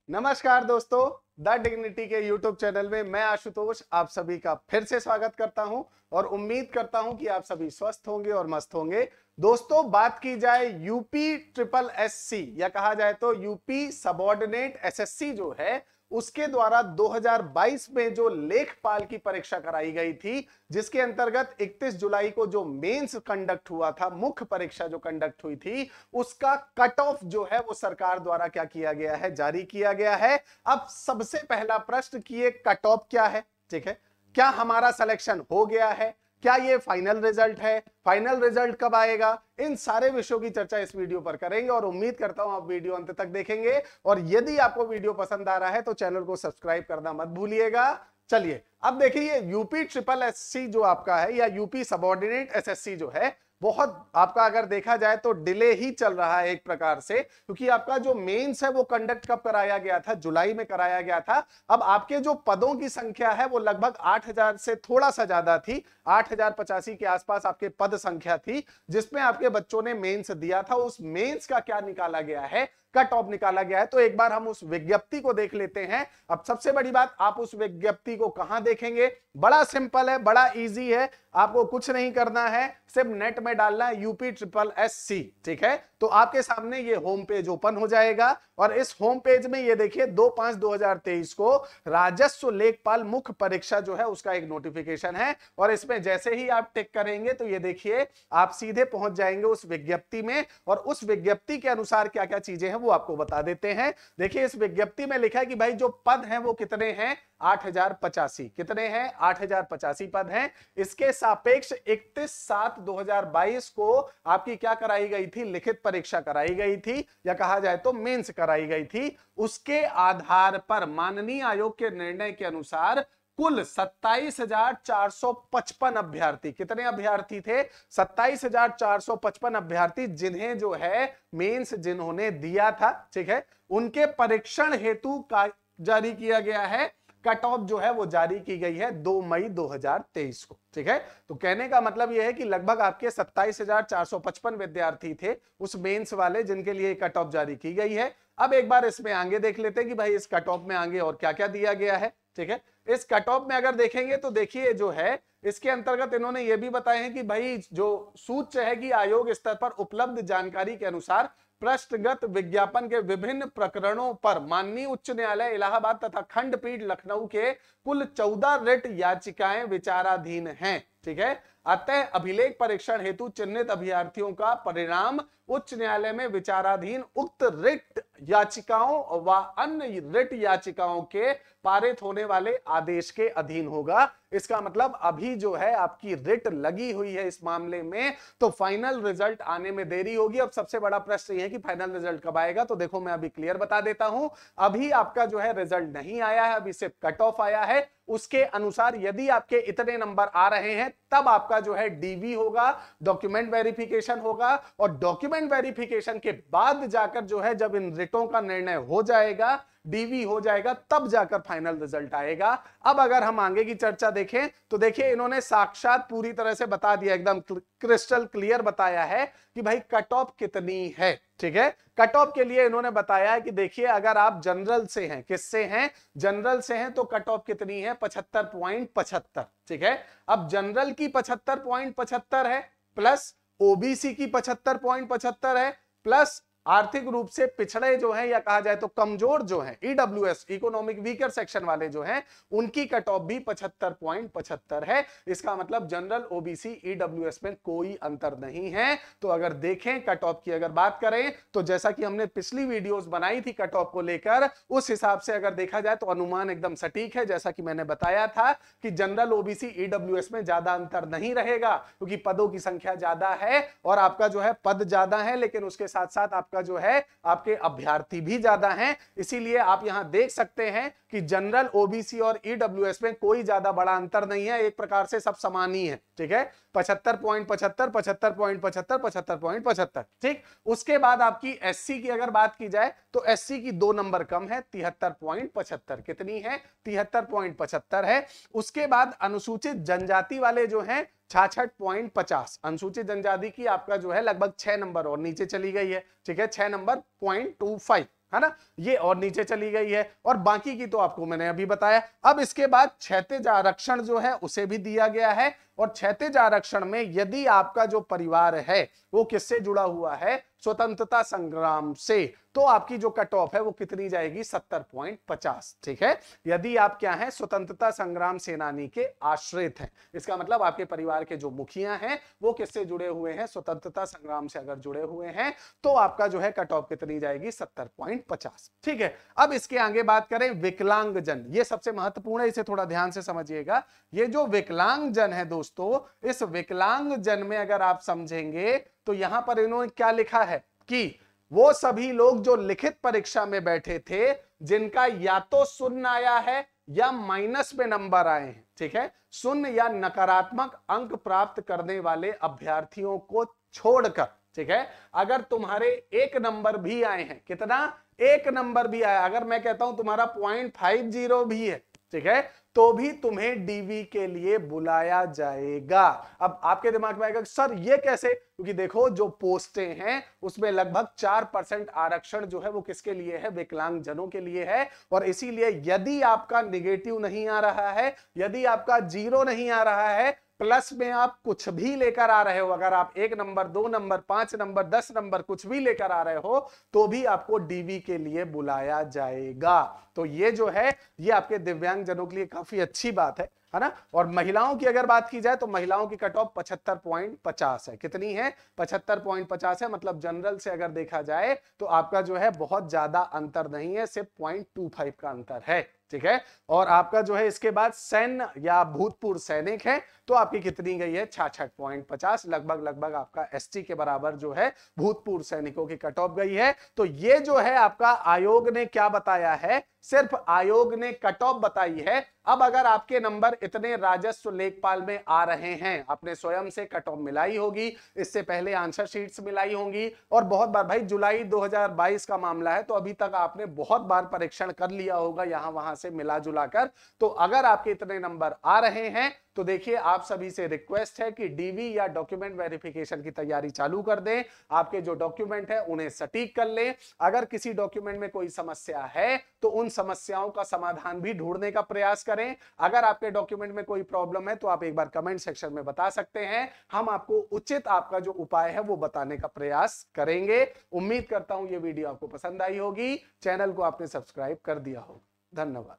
नमस्कार दोस्तों, the dignity के यूट्यूब चैनल में मैं आशुतोष आप सभी का फिर से स्वागत करता हूं और उम्मीद करता हूं कि आप सभी स्वस्थ होंगे और मस्त होंगे। दोस्तों, बात की जाए यूपी ट्रिपल एससी या कहा जाए तो यूपी सबऑर्डिनेट एसएससी जो है उसके द्वारा 2022 में जो लेखपाल की परीक्षा कराई गई थी, जिसके अंतर्गत 31 जुलाई को जो मेंस कंडक्ट हुआ था, मुख्य परीक्षा जो कंडक्ट हुई थी, उसका कट ऑफ जो है वो सरकार द्वारा क्या किया गया है, जारी किया गया है। अब सबसे पहला प्रश्न कि ये कट ऑफ क्या है, ठीक है, क्या हमारा सिलेक्शन हो गया है, क्या ये फाइनल रिजल्ट है, फाइनल रिजल्ट कब आएगा, इन सारे विषयों की चर्चा इस वीडियो पर करेंगे और उम्मीद करता हूं आप वीडियो अंत तक देखेंगे। और यदि आपको वीडियो पसंद आ रहा है तो चैनल को सब्सक्राइब करना मत भूलिएगा। चलिए अब देखिए, यूपी ट्रिपल एससी जो आपका है या यूपी सबऑर्डिनेट एसएससी जो है, बहुत आपका अगर देखा जाए तो डिले ही चल रहा है एक प्रकार से, क्योंकि आपका जो मेंस है वो कंडक्ट कब कराया गया था, जुलाई में कराया गया था। अब आपके जो पदों की संख्या है वो लगभग 8000 से थोड़ा सा ज्यादा थी, 8085 के आसपास आपके पद संख्या थी जिसमें आपके बच्चों ने मेंस दिया था। उस मेंस का क्या निकाला गया है, कट ऑफ निकाला गया है, तो एक बार हम उस विज्ञप्ति को देख लेते हैं। अब सबसे बड़ी बात, आप उस विज्ञप्ति को कहां देखेंगे, बड़ा सिंपल है, बड़ा इजी है, आपको कुछ नहीं करना है, सिर्फ नेट में डालना है यूपी ट्रिपल एससी, ठीक है। तो आपके सामने ये होम पेज ओपन हो जाएगा और इस होम पेज में ये देखिए 2/5/2023 को राजस्व लेखपाल मुख्य परीक्षा जो है उसका एक नोटिफिकेशन है और इसमें जैसे ही आप टिक करेंगे तो ये देखिए आप सीधे पहुंच जाएंगे उस विज्ञप्ति में और उस विज्ञप्ति के अनुसार क्या क्या चीजें हैं वो आपको बता देते हैं। देखिए इस विज्ञप्ति में लिखा है कि भाई जो पद हैं वो कितने हैं, 8085। कितने हैं, 8085 पद हैं। इसके सापेक्ष 31/7/2022 को आपकी क्या कराई गई थी, लिखित परीक्षा कराई गई थी या कहा जाए तो मेंस कराई गई थी। उसके आधार पर माननीय आयोग के निर्णय के अनुसार कुल 27,455 अभ्यर्थी, कितने अभ्यर्थी थे, 27,455 अभ्यर्थी जिन्हें जो है मेंस जिन्होंने दिया था, ठीक है, उनके परीक्षण हेतु का जारी किया गया है। कट ऑफ जो है वो जारी की गई है 2 मई 2023 को, ठीक है। तो कहने का मतलब यह है कि लगभग आपके 27,455 विद्यार्थी थे उस मेंस वाले जिनके लिए कट ऑफ जारी की गई है। अब एक बार इसमें आगे देख लेते हैं कि भाई इस कट ऑफ में आगे और क्या क्या दिया गया है, ठीक है। इस कट ऑफ में अगर देखेंगे तो देखिए जो है इसके अंतर्गत इन्होंने ये भी बताया है कि भाई जो सूच्य है कि आयोग स्तर पर उपलब्ध जानकारी के अनुसार पृष्ठगत विज्ञापन के विभिन्न प्रकरणों पर माननीय उच्च न्यायालय इलाहाबाद तथा खंडपीठ लखनऊ के कुल 14 रिट याचिकाएं विचाराधीन हैं, ठीक है। अतः अभिलेख परीक्षण हेतु चिन्हित अभ्यर्थियों का परिणाम उच्च न्यायालय में विचाराधीन उक्त रिट याचिकाओं व अन्य रिट याचिकाओं के पारित होने वाले आदेश के अधीन होगा। इसका मतलब अभी जो है आपकी रिट लगी हुई है इस मामले में, तो फाइनल रिजल्ट आने में देरी होगी। अब सबसे बड़ा प्रश्न यह है कि फाइनल रिजल्ट कब आएगा, तो देखो मैं अभी क्लियर बता देता हूं। अभी आपका जो है रिजल्ट नहीं आया है, अभी सिर्फ कट ऑफ आया है। उसके अनुसार यदि आपके इतने नंबर आ रहे हैं तब आपका जो है डीवी होगा, डॉक्यूमेंट वेरिफिकेशन होगा और डॉक्यूमेंट वेरिफिकेशन के बाद जाकर जो है जब इन रिटों का निर्णय हो जाएगा, डीवी हो जाएगा, तब जाकर फाइनल रिजल्ट आएगा। अब अगर हम आगे की चर्चा देखें तो देखिए इन्होंने साक्षात पूरी तरह से बता दिया, एकदम क्रिस्टल क्लियर बताया है कि भाई कट ऑफ कितनी है, ठीक है। कट ऑफ के लिए इन्होंने बताया है कि देखिए अगर आप जनरल से हैं, किससे हैं, जनरल से हैं, तो कट ऑफ कितनी है, 75.75, ठीक है। अब जनरल की 75.75 है प्लस ओबीसी की 75.75 है प्लस आर्थिक रूप से पिछड़े जो है या कहा जाए तो कमजोर जो है, ईडब्ल्यूएस इकोनॉमिक वीकर सेक्शन वाले जो हैं, उनकी कट ऑफ भी 75.75 है। इसका मतलब जनरल, ओबीसी, ईडब्ल्यूएस में कोई अंतर नहीं है। तो अगर देखें कट ऑफ की अगर बात करें तो जैसा कि हमने पिछली वीडियोस बनाई थी कट ऑफ को लेकर, उस हिसाब से अगर देखा जाए तो अनुमान एकदम सटीक है। जैसा कि मैंने बताया था कि जनरल, ओबीसी, ईडब्ल्यूएस में ज्यादा अंतर नहीं रहेगा क्योंकि पदों की संख्या ज्यादा है और आपका जो है पद ज्यादा है, लेकिन उसके साथ साथ आपका जो है आपके अभ्यर्थी भी ज्यादा हैं। इसीलिए आप यहां देख सकते हैं कि जनरल, ओबीसी और ईडब्ल्यूएस में कोई ज्यादा बड़ा अंतर नहीं है, एक प्रकार से सब समान ही है, ठीक है। 75.75, 75.75, 75.75, ठीक। उसके बाद आपकी एससी की अगर बात की जाए तो एससी की 2 नंबर कम है, 73.75। कितनी है, 73.75 है। उसके बाद अनुसूचित जनजाति वाले जो हैं 66.50, अनुसूचित जनजाति की आपका जो है लगभग 6 नंबर और नीचे चली गई है, ठीक है, 6 नंबर 0.25, है ना, ये और नीचे चली गई है, और बाकी की तो आपको मैंने अभी बताया। अब इसके बाद क्षैतिज आरक्षण जो है उसे भी दिया गया है, और क्षैतिज आरक्षण में यदि आपका जो परिवार है वो किससे जुड़ा हुआ है, स्वतंत्रता संग्राम से, तो आपकी जो कट ऑफ है वो कितनी जाएगी, 70.50। ठीक है, यदि आप क्या हैं, स्वतंत्रता संग्राम सेनानी के आश्रित हैं, इसका मतलब आपके परिवार के जो मुखिया हैं वो किससे जुड़े हुए हैं, स्वतंत्रता संग्राम से अगर जुड़े हुए हैं तो आपका जो है कट ऑफ कितनी जाएगी, 70.50। ठीक है, अब इसके आगे बात करें विकलांगजन, ये सबसे महत्वपूर्ण है, इसे थोड़ा ध्यान से समझिएगा। ये जो विकलांगजन है दोस्तों, इस विकलांगजन में अगर आप समझेंगे तो यहां पर इन्होंने क्या लिखा है कि वो सभी लोग जो लिखित परीक्षा में बैठे थे, जिनका या तो शून्य आया है या माइनस में नंबर आए हैं, ठीक है, शून्य या नकारात्मक अंक प्राप्त करने वाले अभ्यर्थियों को छोड़कर, ठीक है, अगर तुम्हारे एक नंबर भी आए हैं, कितना, एक नंबर भी आया, अगर मैं कहता हूं तुम्हारा 0.50 भी है, ठीक है, तो भी तुम्हें डीवी के लिए बुलाया जाएगा। अब आपके दिमाग में आएगा सर ये कैसे, क्योंकि देखो जो पोस्टें हैं उसमें लगभग 4% आरक्षण जो है वो किसके लिए है, विकलांगजनों के लिए है, और इसीलिए यदि आपका निगेटिव नहीं आ रहा है, यदि आपका 0 नहीं आ रहा है, प्लस में आप कुछ भी लेकर आ रहे हो, अगर आप 1 नंबर 2 नंबर 5 नंबर 10 नंबर कुछ भी लेकर आ रहे हो, तो भी आपको डीवी के लिए बुलाया जाएगा। तो ये जो है ये आपके दिव्यांग जनों के लिए काफी अच्छी बात है ना। और महिलाओं की अगर बात की जाए तो महिलाओं की कट ऑफ 75.50 है, कितनी है, 75.50 है, मतलब जनरल से अगर देखा जाए तो आपका जो है बहुत ज्यादा अंतर नहीं है, सिर्फ 0.25 का अंतर है। ठीक है, और आपका जो है इसके बाद सैन्य या भूतपूर्व सैनिक है तो आपकी कितनी गई है, 66.50, लगभग आपका एसटी के बराबर जो है भूतपूर्व सैनिकों की कट ऑफ गई है। तो ये जो है आपका आयोग ने क्या बताया है, सिर्फ आयोग ने कट ऑफ बताई है। अब अगर आपके नंबर इतने राजस्व लेखपाल में आ रहे हैं, आपने स्वयं से कट ऑफ मिलाई होगी, इससे पहले आंसर शीट्स मिलाई होंगी, और बहुत बार, भाई जुलाई 2022 का मामला है तो अभी तक आपने बहुत बार परीक्षण कर लिया होगा यहां वहां से मिला जुला कर। तो अगर आपके इतने नंबर आ रहे हैं तो देखिए आप सभी से रिक्वेस्ट है कि डीवी या डॉक्यूमेंट वेरिफिकेशन की तैयारी चालू कर दें। आपके जो डॉक्यूमेंट है उन्हें सटीक कर लें। अगर किसी डॉक्यूमेंट में कोई समस्या है तो उन समस्याओं का समाधान भी ढूंढने का प्रयास करें। अगर आपके डॉक्यूमेंट में कोई प्रॉब्लम है तो आप एक बार कमेंट सेक्शन में बता सकते हैं, हम आपको उचित आपका जो उपाय है वो बताने का प्रयास करेंगे। उम्मीद करता हूं ये वीडियो आपको पसंद आई होगी, चैनल को आपने सब्सक्राइब कर दिया होगा। धन्यवाद।